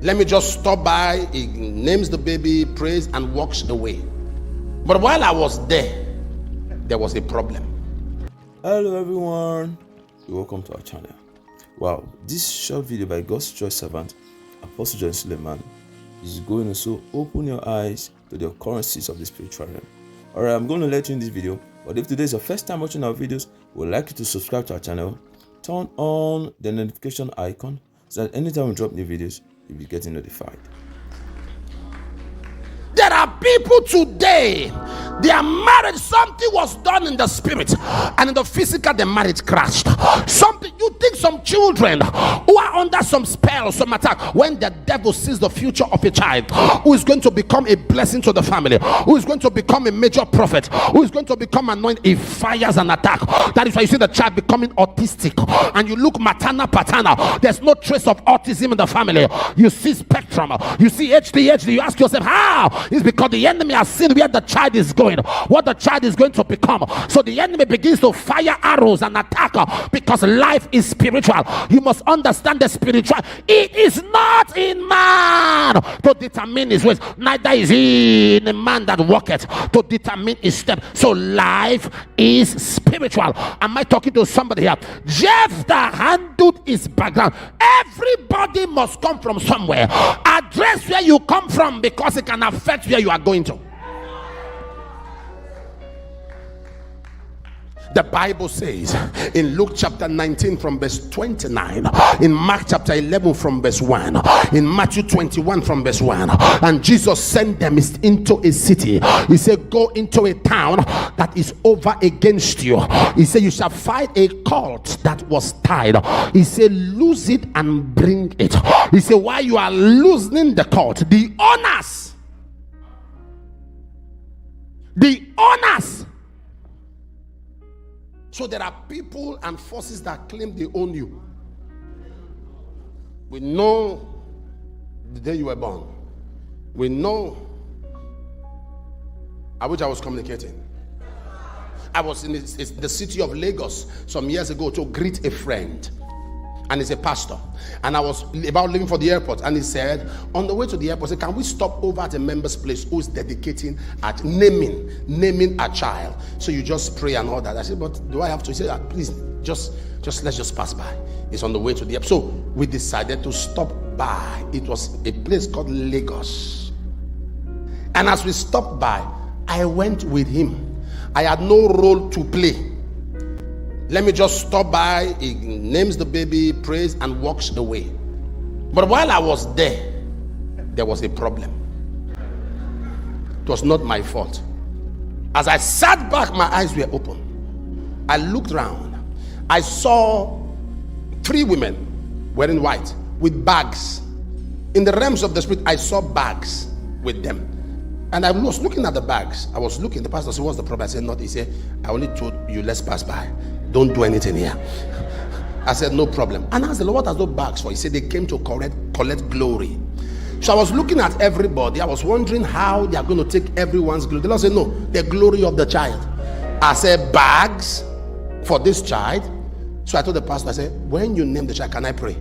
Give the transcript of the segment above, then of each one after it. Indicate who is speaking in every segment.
Speaker 1: Let me just stop by. He names the baby, prays, and walks away. But while I was there was a problem.
Speaker 2: Hello everyone, welcome to our channel. Wow, this short video by God's choice servant Apostle John Suleman is going to so open your eyes to the occurrences of the spiritual realm. Alright, I'm going to let you in this video, but if today is your first time watching our videos, we would like you to subscribe to our channel, turn on the notification icon so that anytime we drop new videos, you'll be getting notified.
Speaker 1: There are people today, their marriage, something was done in the spirit, and in the physical, the marriage crashed. Something, you think some children who are under some spell, some attack, when the devil sees the future of a child who is going to become a blessing to the family, who is going to become a major prophet, who is going to become anointed, he fires an attack. That is why you see the child becoming autistic, and you look maternal, paternal. There's no trace of autism in the family. You see spectrum, you see HD. You ask yourself, how? It's because the enemy has seen where the child is going, what the child is going to become. So the enemy begins to fire arrows and attack, because life is spiritual. You must understand the spiritual. It is not in man to determine his ways, neither is he in a man that walketh to determine his step. So life is spiritual. Am I talking to somebody here? Jephthah handled his background. Everybody must come from somewhere. Address where you come from, because it can affect where you are going to. The Bible says in Luke chapter 19 from verse 29, in Mark chapter 11 from verse 1, in Matthew 21 from verse 1, and Jesus sent them into a city. He said, go into a town that is over against you. He said, you shall find a colt that was tied. He said, loose it and bring it. He said, while you are loosening the colt, the owners, so there are people and forces that claim they own you. We know the day you were born. We know. I wish I was communicating. I was in the city of Lagos some years ago to greet a friend, and he's a pastor, and I was about leaving for the airport, and he said, on the way to the airport, he said, can we stop over at a member's place who's dedicating at naming a child? So you just pray and all that. I said, but do I have to? He said, please just let's just pass by. It's on the way to the airport. So we decided to stop by. It was a place called Lagos, and as we stopped by, I went with him. I had no role to play. Let me just stop by. He names the baby, prays, and walks away. But while I was there was a problem. It was not my fault. As I sat back, my eyes were open. I looked around. I saw 3 women wearing white with bags. In the realms of the spirit, I saw bags with them. And I was looking at the bags. I was looking. The pastor said, what's the problem? I said, nothing. He said, I only told you, let's pass by. Don't do anything here. I said, no problem. And I asked the Lord, what are those bags for? He said, they came to collect glory. So I was looking at everybody. I was wondering how they are going to take everyone's glory. The Lord said, no, the glory of the child. I said, bags for this child. So I told the pastor, I said, when you name the child, can I pray?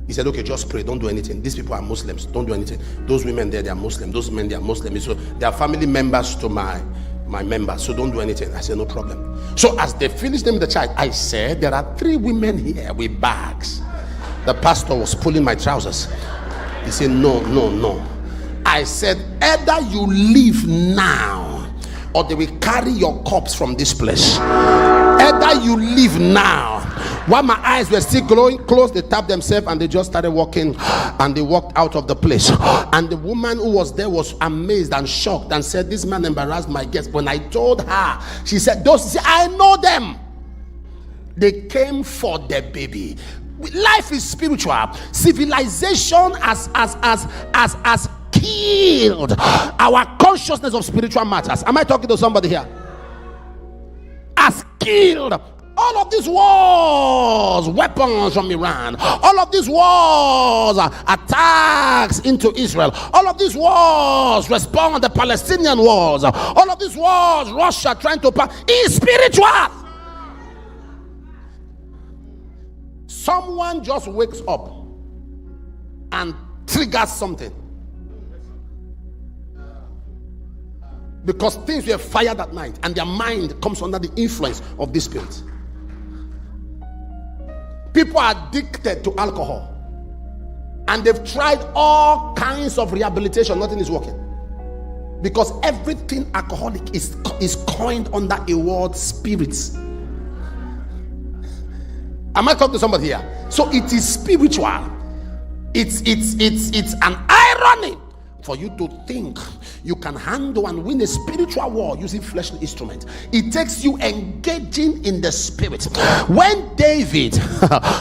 Speaker 1: He said, okay, just pray. Don't do anything. These people are Muslims. Don't do anything. Those women there, they are Muslim. Those men, they are Muslims. So they are family members to my members. So don't do anything. I said, no problem. So as they finished naming the child, I said, there are 3 women here with bags. The pastor was pulling my trousers. He said, no. I said, either you leave now, or they will carry your corpse from this place. Either you leave now. While my eyes were still closed, they tapped themselves and they just started walking, and they walked out of the place. And the woman who was there was amazed and shocked and said, this man embarrassed my guest. When I told her, she said, I know them. They came for the baby. Life is spiritual. Civilization has killed our consciousness of spiritual matters. Am I talking to somebody here? Has killed all of these wars, weapons from Iran, all of these wars, attacks into Israel, all of these wars, respond the Palestinian wars, all of these wars, Russia trying to is spiritual. Someone just wakes up and triggers something. Because things were fired at night and their mind comes under the influence of this spirit. People are addicted to alcohol and they've tried all kinds of rehabilitation. Nothing is working. Because everything alcoholic is coined under a word, spirits. Am I talking to somebody here? So it is spiritual. It's an irony for you to think you can handle and win a spiritual war using fleshly instruments. It takes you engaging in the spirit. When David,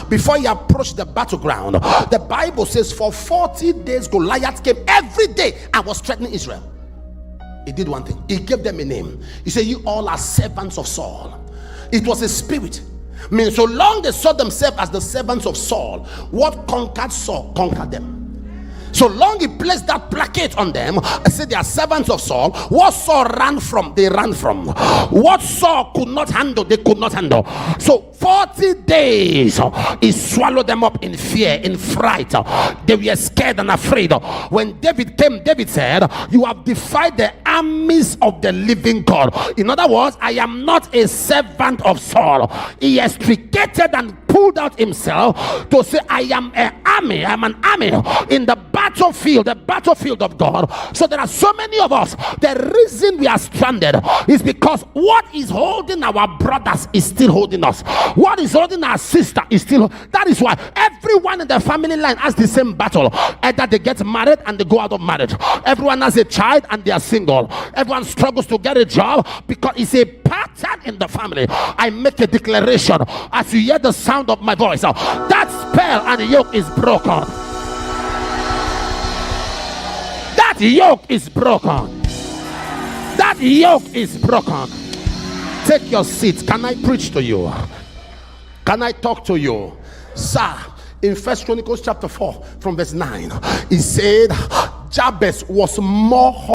Speaker 1: before he approached the battleground, the Bible says for 40 days Goliath came every day and was threatening Israel. He did one thing. He gave them a name. He said, you all are servants of Saul. It was a spirit. I mean, so long they saw themselves as the servants of Saul, what conquered Saul conquered them. So long he placed that placate on them, I said they are servants of Saul. What Saul ran from, they ran from. What Saul could not handle, they could not handle. So 40 days he swallowed them up in fear, in fright. They were scared and afraid. When David came, David said, you have defied the armies of the living God. In other words, I am not a servant of Saul. He extricated and pulled out himself to say, I am an army. I am an army in the battlefield of God. So there are so many of us. The reason we are stranded is because what is holding our brothers is still holding us. What is holding our sister is still. That is why everyone in the family line has the same battle. Either they get married and they go out of marriage. Everyone has a child and they are single. Everyone struggles to get a job because it's a pattern in the family. I make a declaration as you hear the sound of my voice. That spell and yoke is broken. That yoke is broken. That yoke is broken. Take your seat. Can I preach to you? Can I talk to you? Sir, in 1 Chronicles chapter 4 from verse 9, he said Jabez was more